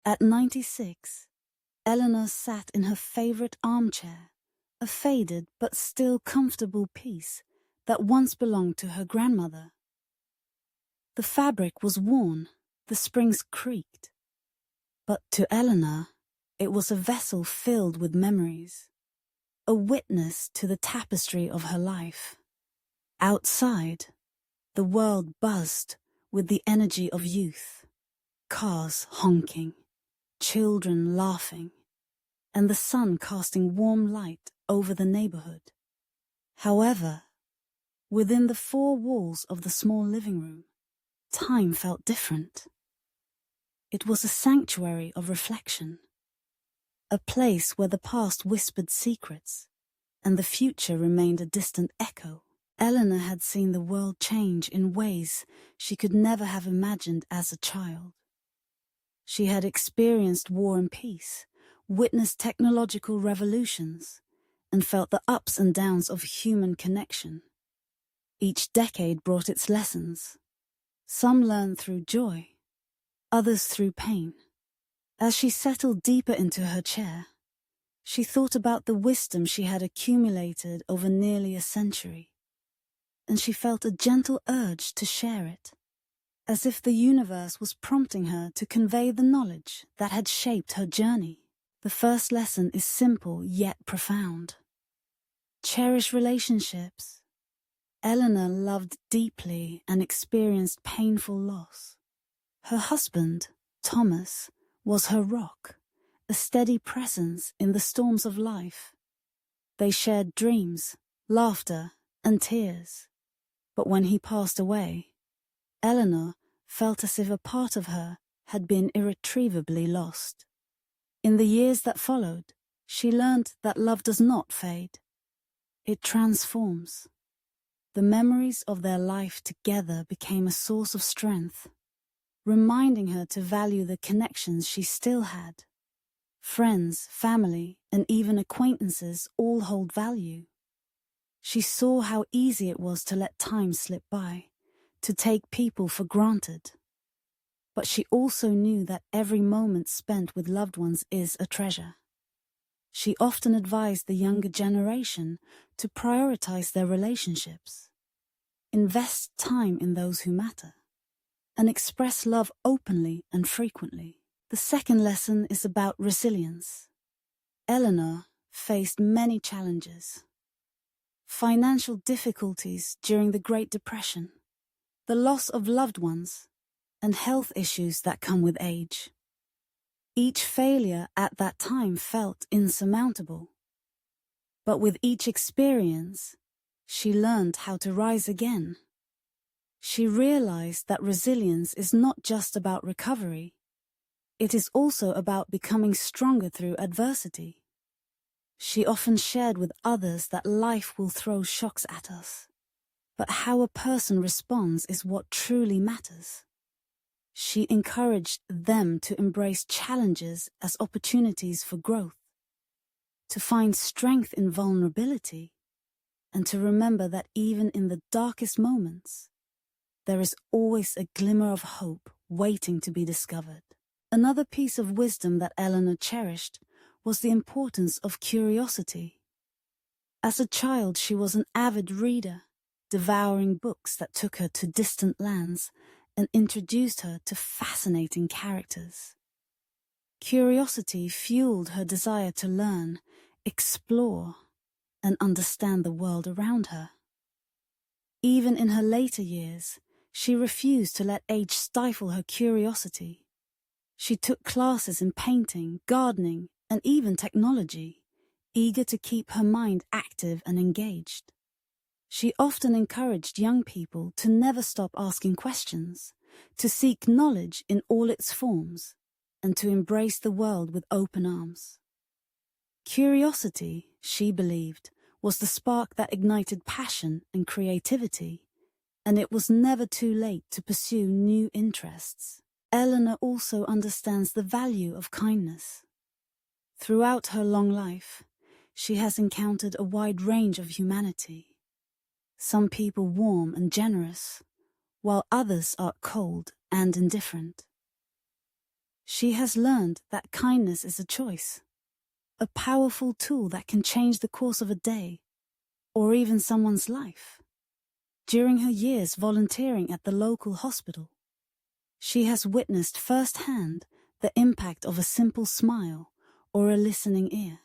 At 96, Eleanor sat in her favorite armchair, a faded but still comfortable piece that once belonged to her grandmother. The fabric was worn, the springs creaked, but to Eleanor, it was a vessel filled with memories, a witness to the tapestry of her life. Outside, the world buzzed with the energy of youth, cars honking, children laughing, and the sun casting warm light over the neighborhood. However, within the four walls of the small living room, time felt different. It was a sanctuary of reflection, a place where the past whispered secrets and the future remained a distant echo. Eleanor had seen the world change in ways she could never have imagined as a child. She had experienced war and peace, witnessed technological revolutions, and felt the ups and downs of human connection. Each decade brought its lessons. Some learned through joy, others through pain. As she settled deeper into her chair, she thought about the wisdom she had accumulated over nearly a century, and she felt a gentle urge to share it, as if the universe was prompting her to convey the knowledge that had shaped her journey. The first lesson is simple yet profound. Cherish relationships. Eleanor loved deeply and experienced painful loss. Her husband, Thomas, was her rock, a steady presence in the storms of life. They shared dreams, laughter, and tears. But when he passed away, Eleanor felt as if a part of her had been irretrievably lost. In the years that followed, she learned that love does not fade. It transforms. The memories of their life together became a source of strength, reminding her to value the connections she still had. Friends, family, and even acquaintances all hold value. She saw how easy it was to let time slip by, to take people for granted. But she also knew that every moment spent with loved ones is a treasure. She often advised the younger generation to prioritize their relationships, invest time in those who matter, and express love openly and frequently. The second lesson is about resilience. Eleanor faced many challenges. Financial difficulties during the Great Depression, the loss of loved ones, and health issues that come with age. Each failure at that time felt insurmountable. But with each experience, she learned how to rise again. She realized that resilience is not just about recovery. It is also about becoming stronger through adversity. She often shared with others that life will throw shocks at us, but how a person responds is what truly matters. She encouraged them to embrace challenges as opportunities for growth, to find strength in vulnerability, and to remember that even in the darkest moments, there is always a glimmer of hope waiting to be discovered. Another piece of wisdom that Eleanor cherished was the importance of curiosity. As a child, she was an avid reader, devouring books that took her to distant lands and introduced her to fascinating characters. Curiosity fueled her desire to learn, explore, and understand the world around her. Even in her later years, she refused to let age stifle her curiosity. She took classes in painting, gardening, and even technology, eager to keep her mind active and engaged. She often encouraged young people to never stop asking questions, to seek knowledge in all its forms, and to embrace the world with open arms. Curiosity, she believed, was the spark that ignited passion and creativity, and it was never too late to pursue new interests. Eleanor also understands the value of kindness. Throughout her long life, she has encountered a wide range of humanity. Some people warm and generous, while others are cold and indifferent. She has learned that kindness is a choice, a powerful tool that can change the course of a day or even someone's life. During her years volunteering at the local hospital, she has witnessed firsthand the impact of a simple smile or a listening ear.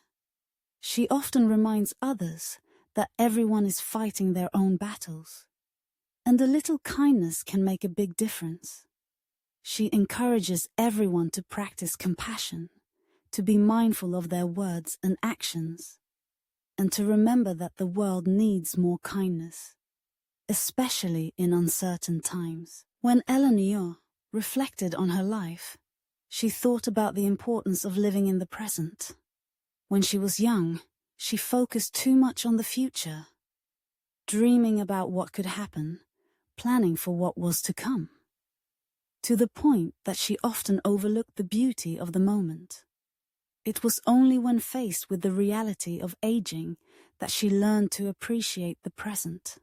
She often reminds others that everyone is fighting their own battles, and a little kindness can make a big difference. She encourages everyone to practice compassion, to be mindful of their words and actions, and to remember that the world needs more kindness, especially in uncertain times. When Eleanor reflected on her life, she thought about the importance of living in the present. When she was young, she focused too much on the future, dreaming about what could happen, planning for what was to come, to the point that she often overlooked the beauty of the moment. It was only when faced with the reality of aging that she learned to appreciate the present.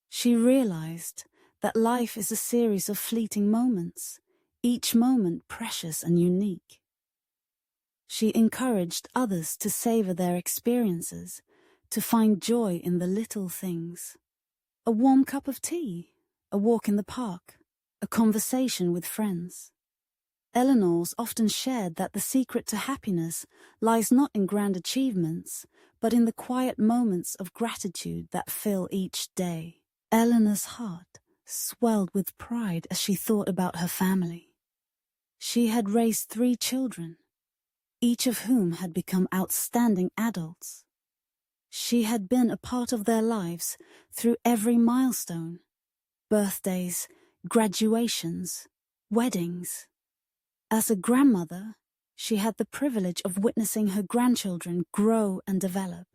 She realized that life is a series of fleeting moments, each moment precious and unique. She encouraged others to savor their experiences, to find joy in the little things. A warm cup of tea, a walk in the park, a conversation with friends. Eleanor's often shared that the secret to happiness lies not in grand achievements, but in the quiet moments of gratitude that fill each day. Eleanor's heart swelled with pride as she thought about her family. She had raised 3 children, each of whom had become outstanding adults. She had been a part of their lives through every milestone: birthdays, graduations, weddings. As a grandmother, she had the privilege of witnessing her grandchildren grow and develop.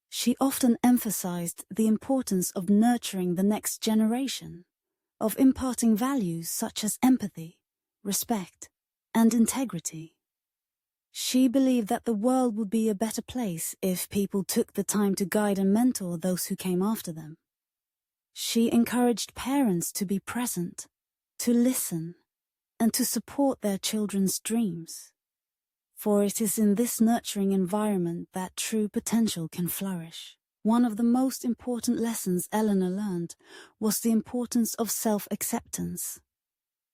She often emphasized the importance of nurturing the next generation, of imparting values such as empathy, respect, and integrity. She believed that the world would be a better place if people took the time to guide and mentor those who came after them. She encouraged parents to be present, to listen, and to support their children's dreams. For it is in this nurturing environment that true potential can flourish. One of the most important lessons Eleanor learned was the importance of self-acceptance.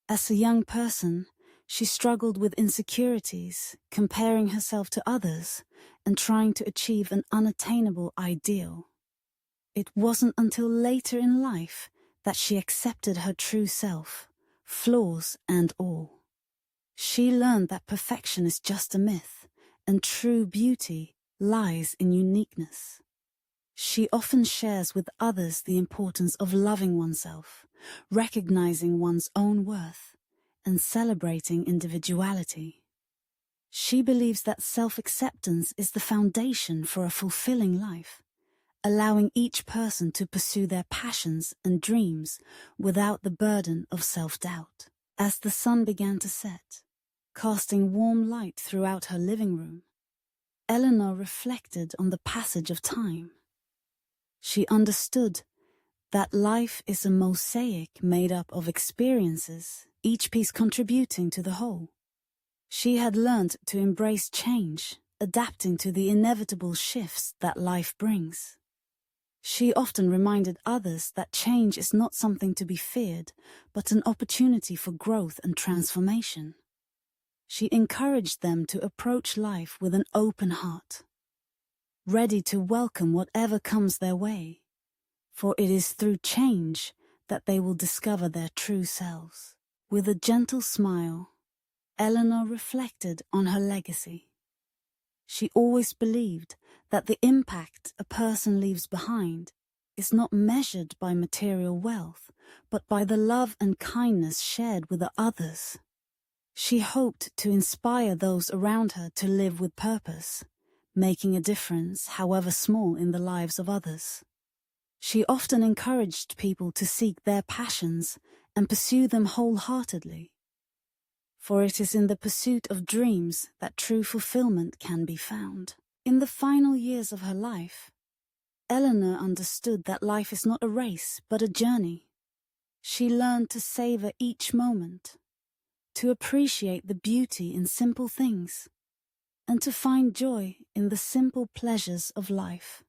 As a young person, she struggled with insecurities, comparing herself to others, and trying to achieve an unattainable ideal. It wasn't until later in life that she accepted her true self, flaws and all. She learned that perfection is just a myth, and true beauty lies in uniqueness. She often shares with others the importance of loving oneself, recognizing one's own worth, and celebrating individuality. She believes that self-acceptance is the foundation for a fulfilling life, allowing each person to pursue their passions and dreams without the burden of self-doubt. As the sun began to set, casting warm light throughout her living room, Eleanor reflected on the passage of time. She understood that life is a mosaic made up of experiences, each piece contributing to the whole. She had learned to embrace change, adapting to the inevitable shifts that life brings. She often reminded others that change is not something to be feared, but an opportunity for growth and transformation. She encouraged them to approach life with an open heart, ready to welcome whatever comes their way, for it is through change that they will discover their true selves. With a gentle smile, Eleanor reflected on her legacy. She always believed that the impact a person leaves behind is not measured by material wealth, but by the love and kindness shared with the others. She hoped to inspire those around her to live with purpose, making a difference, however small, in the lives of others. She often encouraged people to seek their passions and pursue them wholeheartedly, for it is in the pursuit of dreams that true fulfillment can be found. In the final years of her life, Eleanor understood that life is not a race but a journey. She learned to savor each moment, to appreciate the beauty in simple things, and to find joy in the simple pleasures of life.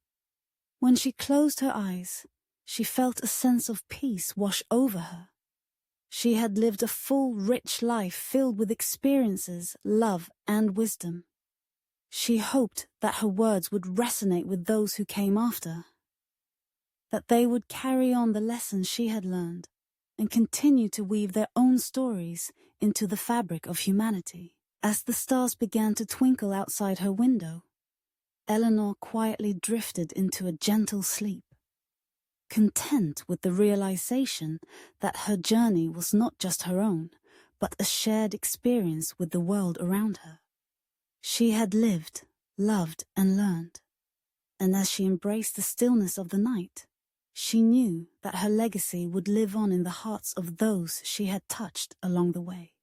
When she closed her eyes, she felt a sense of peace wash over her. She had lived a full, rich life filled with experiences, love, and wisdom. She hoped that her words would resonate with those who came after, that they would carry on the lessons she had learned and continue to weave their own stories into the fabric of humanity. As the stars began to twinkle outside her window, Eleanor quietly drifted into a gentle sleep, content with the realization that her journey was not just her own, but a shared experience with the world around her. She had lived, loved, and learned, and as she embraced the stillness of the night, she knew that her legacy would live on in the hearts of those she had touched along the way.